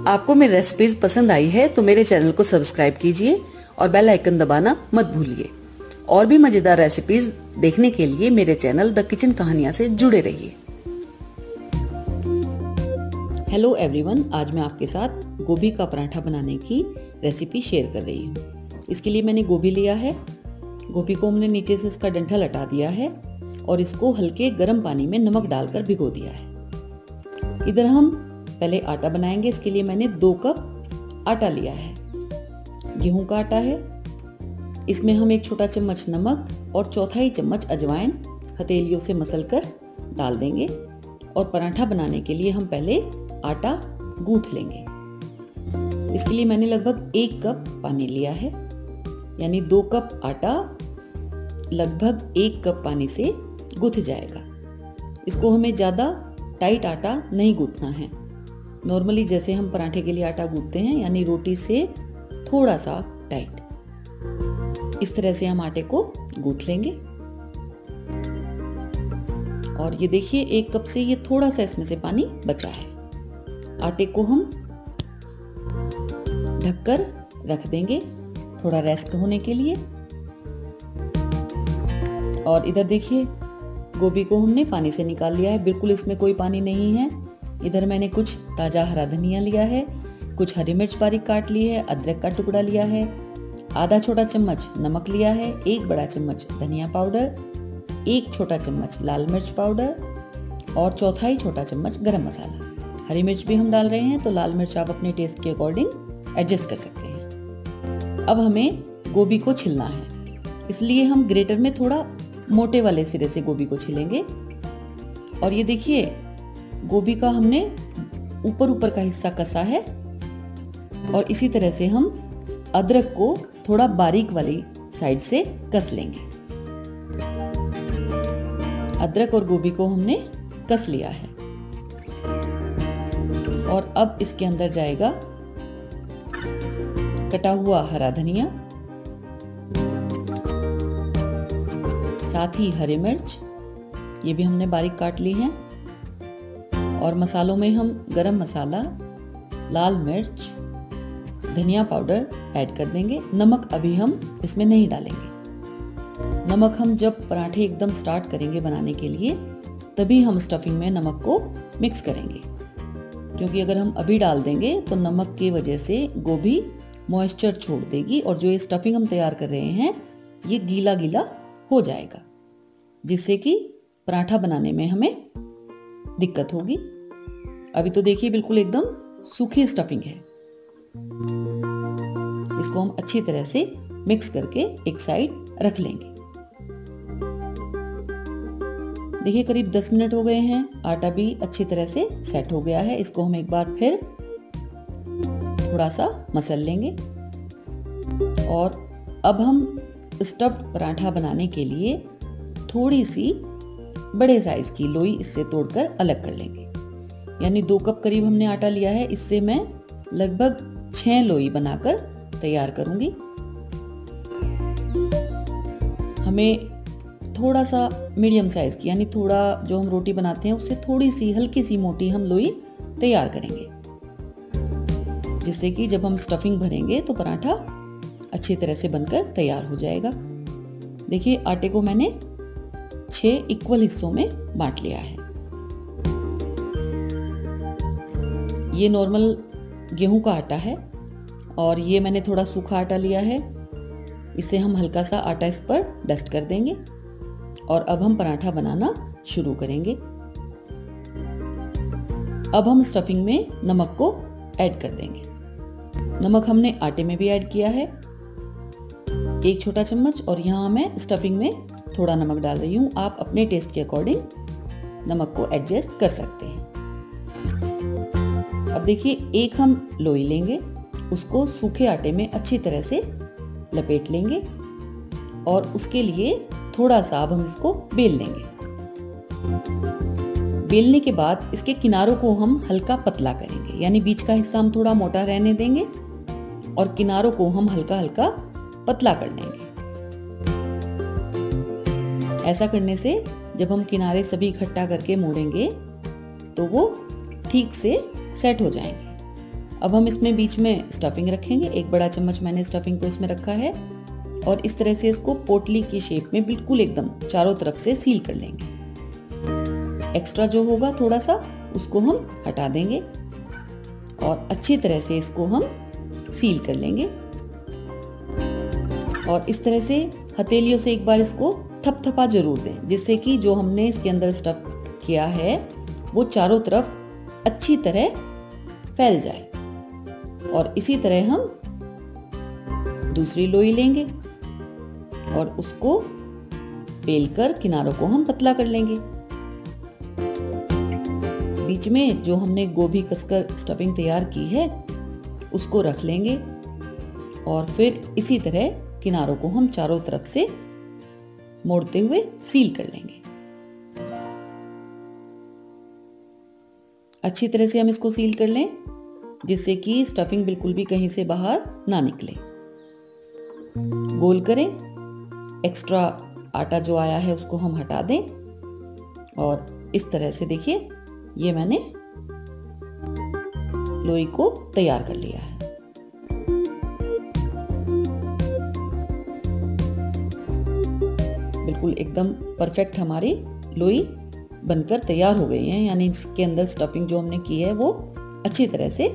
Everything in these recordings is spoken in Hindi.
आपको मेरी रेसिपीज पसंद आई है तो मेरे चैनल को सब्सक्राइब कीजिए और बेल आइकन दबाना मत भूलिए। और भी मजेदार रेसिपीज देखने के लिए मेरे चैनल द किचन कहानियां से जुड़े रहिए। हेलो एवरीवन, आज मैं आपके साथ गोभी का पराठा बनाने की रेसिपी शेयर कर रही हूँ। इसके लिए मैंने गोभी लिया है। गोभी को हमने नीचे से इसका डंठल हटा दिया है और इसको हल्के गर्म पानी में नमक डालकर भिगो दिया है। इधर हम पहले आटा बनाएंगे। इसके लिए मैंने 2 कप आटा लिया है। गेहूं का आटा है। इसमें हम 1 छोटा चम्मच नमक और 1/4 चम्मच अजवाइन हथेलियों से मसलकर डाल देंगे। और पराठा बनाने के लिए हम पहले आटा गूंथ लेंगे। इसके लिए मैंने लगभग 1 कप पानी लिया है, यानी 2 कप आटा लगभग 1 कप पानी से गूंथ जाएगा। इसको हमें ज़्यादा टाइट आटा नहीं गूंथना है। नॉर्मली जैसे हम पराठे के लिए आटा गूंथते हैं, यानी रोटी से थोड़ा सा टाइट, इस तरह से हम आटे को गूंथ लेंगे। और ये देखिए 1 कप से ये थोड़ा सा इसमें से पानी बचा है। आटे को हम ढककर रख देंगे थोड़ा रेस्ट होने के लिए। और इधर देखिए गोभी को हमने पानी से निकाल लिया है, बिल्कुल इसमें कोई पानी नहीं है। इधर मैंने कुछ ताजा हरा धनिया लिया है, कुछ हरी मिर्च बारीक काट ली है, अदरक का टुकड़ा लिया है, आधा छोटा चम्मच नमक लिया है, 1 बड़ा चम्मच धनिया पाउडर, 1 छोटा चम्मच लाल मिर्च पाउडर और 1/4 छोटा चम्मच गरम मसाला। हरी मिर्च भी हम डाल रहे हैं तो लाल मिर्च आप अपने टेस्ट के अकॉर्डिंग एडजस्ट कर सकते हैं। अब हमें गोभी को छिलना है, इसलिए हम ग्रेटर में थोड़ा मोटे वाले सिरे से गोभी को छिलेंगे। और ये देखिए गोभी का हमने ऊपर का हिस्सा कसा है। और इसी तरह से हम अदरक को थोड़ा बारीक वाली साइड से कस लेंगे। अदरक और गोभी को हमने कस लिया है। और अब इसके अंदर जाएगा कटा हुआ हरा धनिया, साथ ही हरी मिर्च, ये भी हमने बारीक काट ली है। और मसालों में हम गरम मसाला, लाल मिर्च, धनिया पाउडर ऐड कर देंगे। नमक अभी हम इसमें नहीं डालेंगे। नमक हम जब पराठे एकदम स्टार्ट करेंगे बनाने के लिए तभी हम स्टफिंग में नमक को मिक्स करेंगे, क्योंकि अगर हम अभी डाल देंगे तो नमक की वजह से गोभी मॉइस्चर छोड़ देगी और जो ये स्टफिंग हम तैयार कर रहे हैं ये गीला गीला हो जाएगा, जिससे कि पराठा बनाने में हमें दिक्कत होगी। अभी तो देखिए बिल्कुल एकदम सूखी स्टफिंग है। इसको हम अच्छी तरह से मिक्स करके एक साइड रख लेंगे। देखिए करीब 10 मिनट हो गए हैं, आटा भी अच्छी तरह से सेट हो गया है। इसको हम एक बार फिर थोड़ा सा मसल लेंगे। और अब हम स्टफ्ड पराठा बनाने के लिए थोड़ी सी बड़े साइज की लोई इससे तोड़कर अलग कर लेंगे। यानी 2 कप करीब हमने आटा लिया है, इससे मैं लगभग 6 लोई बनाकर तैयार करूंगी। हमें थोड़ा सा मीडियम साइज की, यानी थोड़ा जो हम रोटी बनाते हैं उससे थोड़ी सी हल्की सी मोटी हम लोई तैयार करेंगे, जिससे कि जब हम स्टफिंग भरेंगे तो पराठा अच्छी तरह से बनकर तैयार हो जाएगा। देखिए आटे को मैंने 6 इक्वल हिस्सों में बांट लिया है। ये नॉर्मल गेहूं का आटा है और ये मैंने थोड़ा सूखा आटा लिया है। इसे हम हल्का सा आटा इस पर डस्ट कर देंगे और अब हम पराठा बनाना शुरू करेंगे। अब हम स्टफिंग में नमक को ऐड कर देंगे। नमक हमने आटे में भी ऐड किया है, 1 छोटा चम्मच, और यहाँ मैं स्टफिंग में थोड़ा नमक डाल रही हूँ। आप अपने टेस्ट के अकॉर्डिंग नमक को एडजस्ट कर सकते हैं। अब देखिए एक हम लोई लेंगे, उसको सूखे आटे में अच्छी तरह से लपेट लेंगे और उसके लिए थोड़ा सा अब हम इसको बेल लेंगे। बेलने के बाद इसके किनारों को हम हल्का पतला करेंगे, यानी बीच का हिस्सा हम थोड़ा मोटा रहने देंगे और किनारों को हम हल्का हल्का पतला कर लेंगे। ऐसा करने से जब हम किनारे सभी इकट्ठा करके मोड़ेंगे तो वो ठीक से सेट हो जाएंगे। अब हम इसमें बीच में स्टफिंग रखेंगे। 1 बड़ा चम्मच मैंने स्टफिंग को इसमें रखा है और इस तरह से इसको पोटली की शेप में बिल्कुल एकदम चारों तरफ से सील कर लेंगे। एक्स्ट्रा जो होगा थोड़ा सा उसको हम हटा देंगे और अच्छी तरह से इसको हम सील कर लेंगे। और इस तरह से हथेलियों से एक बार इसको थपथपा जरूर दें, जिससे कि जो हमने इसके अंदर स्टफ किया है वो चारों तरफ अच्छी तरह फैल जाए। और इसी तरह हम दूसरी लोई लेंगे और उसको बेलकर किनारों को हम पतला कर लेंगे। बीच में जो हमने गोभी कसकर स्टफिंग तैयार की है उसको रख लेंगे और फिर इसी तरह किनारों को हम चारों तरफ से मोड़ते हुए सील कर लेंगे। अच्छी तरह से हम इसको सील कर लें, जिससे कि स्टफिंग बिल्कुल भी कहीं से बाहर ना निकले। गोल करें, एक्स्ट्रा आटा जो आया है उसको हम हटा दें और इस तरह से देखिए ये मैंने लोई को तैयार कर लिया है। बिल्कुल एकदम परफेक्ट हमारी लोई बनकर तैयार हो गई है, यानी इसके अंदर स्टफिंग जो हमने की है वो अच्छी तरह से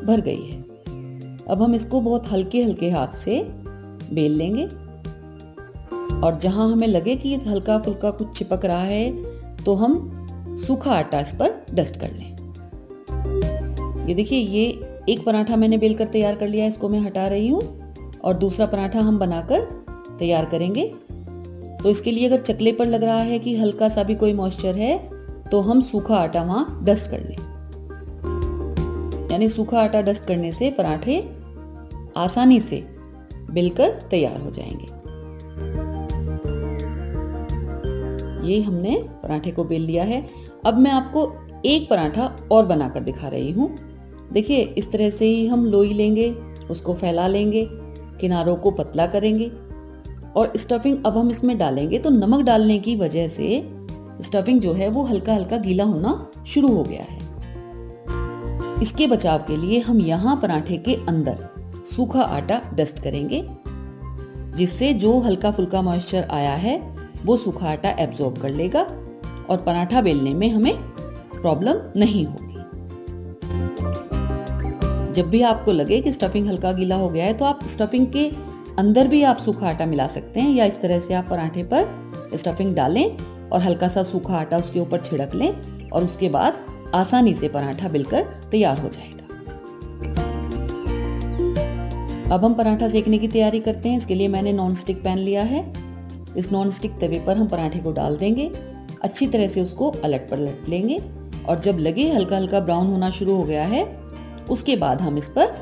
भर गई है। अब हम इसको बहुत हल्के हल्के हाथ से बेल लेंगे और जहां हमें लगे कि हल्का फुल्का कुछ चिपक रहा है तो हम सूखा आटा इस पर डस्ट कर लें। ये देखिए, ये एक पराठा मैंने बेलकर तैयार कर लिया है, इसको मैं हटा रही हूँ और दूसरा पराठा हम बनाकर तैयार करेंगे। तो इसके लिए अगर चकले पर लग रहा है कि हल्का सा भी कोई मॉइस्चर है तो हम सूखा आटा वहां डस्ट कर लें। यानी सूखा आटा डस्ट करने से पराठे आसानी से बेलकर तैयार हो जाएंगे। ये हमने पराठे को बेल लिया है। अब मैं आपको एक पराठा और बनाकर दिखा रही हूँ। देखिए, इस तरह से ही हम लोई लेंगे, उसको फैला लेंगे, किनारों को पतला करेंगे और स्टफिंग अब हम इसमें डालेंगे तो नमक डालने की वजह से स्टफिंग जो है वो हल्का हल्का गीला होना शुरू हो गया है। इसके बचाव के लिए हम यहाँ पराठे के अंदर सूखा आटा डस्ट करेंगे, जिससे जो हल्का फुल्का मॉइस्चर आया है वो सूखा आटा एब्जॉर्ब कर लेगा और पराठा बेलने में हमें प्रॉब्लम नहीं होगी। जब भी आपको लगे कि स्टफिंग हल्का गीला हो गया है तो आप स्टफिंग के अंदर भी आप सूखा आटा मिला सकते हैं, या इस तरह से आप पराठे पर स्टफिंग डालें और हल्का सा सूखा आटा उसके ऊपर छिड़क लें और उसके बाद आसानी से पराठा बेलकर तैयार हो जाएगा। अब हम पराठा सेकने की तैयारी करते हैं। इसके लिए मैंने नॉन स्टिक पैन लिया है। इस नॉन स्टिक तवे पर हम पराठे को डाल देंगे, अच्छी तरह से उसको अलट पलट लेंगे और जब लगे हल्का हल्का ब्राउन होना शुरू हो गया है उसके बाद हम इस पर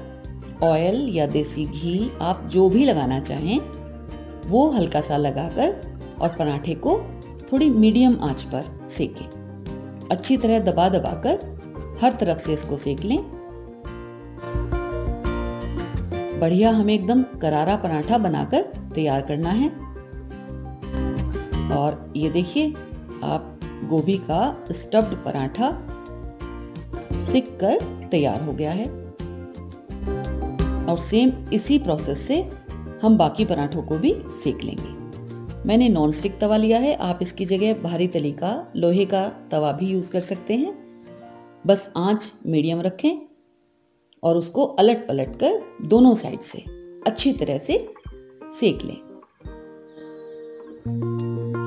ऑयल या देसी घी, आप जो भी लगाना चाहें वो हल्का सा लगाकर और पराठे को थोड़ी मीडियम आंच पर सेकें। अच्छी तरह दबा दबाकर हर तरफ से इसको सेक लें। बढ़िया हमें एकदम करारा पराठा बनाकर तैयार करना है। और ये देखिए, आप गोभी का स्टफ्ड पराठा सिक कर तैयार हो गया है। और सेम इसी प्रोसेस से हम बाकी पराठों को भी सेक लेंगे। मैंने नॉन स्टिक तवा लिया है, आप इसकी जगह भारी तली का लोहे का तवा भी यूज कर सकते हैं। बस आंच मीडियम रखें और उसको अलट पलट कर दोनों साइड से अच्छी तरह से सेक लें।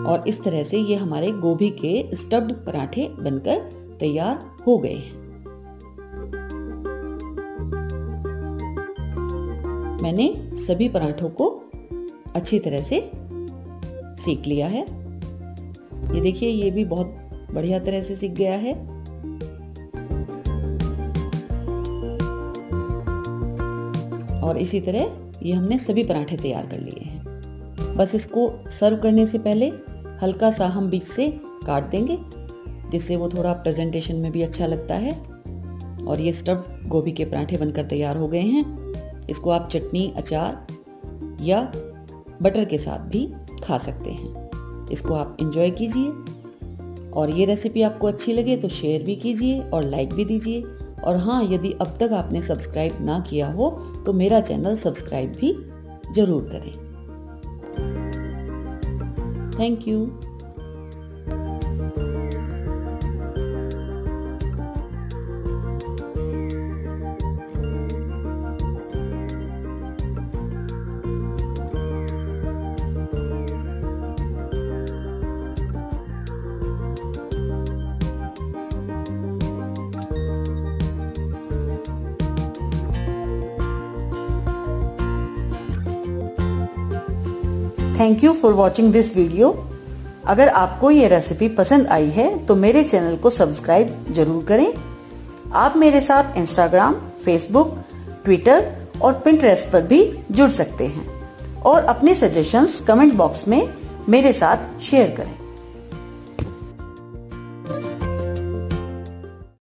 और इस तरह से ये हमारे गोभी के स्टफ्ड पराठे बनकर तैयार हो गए हैं। मैंने सभी पराठों को अच्छी तरह से सेक लिया है। ये देखिए, ये भी बहुत बढ़िया तरह से सिक गया है। और इसी तरह ये हमने सभी पराठे तैयार कर लिए हैं। बस इसको सर्व करने से पहले हल्का सा हम बीच से काट देंगे, जिससे वो थोड़ा प्रेजेंटेशन में भी अच्छा लगता है। और ये स्टफ्ड गोभी के पराठे बनकर तैयार हो गए हैं। इसको आप चटनी, अचार या बटर के साथ भी खा सकते हैं। इसको आप एंजॉय कीजिए और ये रेसिपी आपको अच्छी लगे तो शेयर भी कीजिए और लाइक भी दीजिए और हाँ, यदि अब तक आपने सब्सक्राइब ना किया हो तो मेरा चैनल सब्सक्राइब भी जरूर करें। Thank you. Thank you for watching this video. अगर आपको ये रेसिपी पसंद आई है तो मेरे चैनल को सब्सक्राइब जरूर करें। आप मेरे साथ इंस्टाग्राम, फेसबुक, ट्विटर और पिंटरेस्ट पर भी जुड़ सकते हैं और अपने सजेशंस कमेंट बॉक्स में मेरे साथ शेयर करें।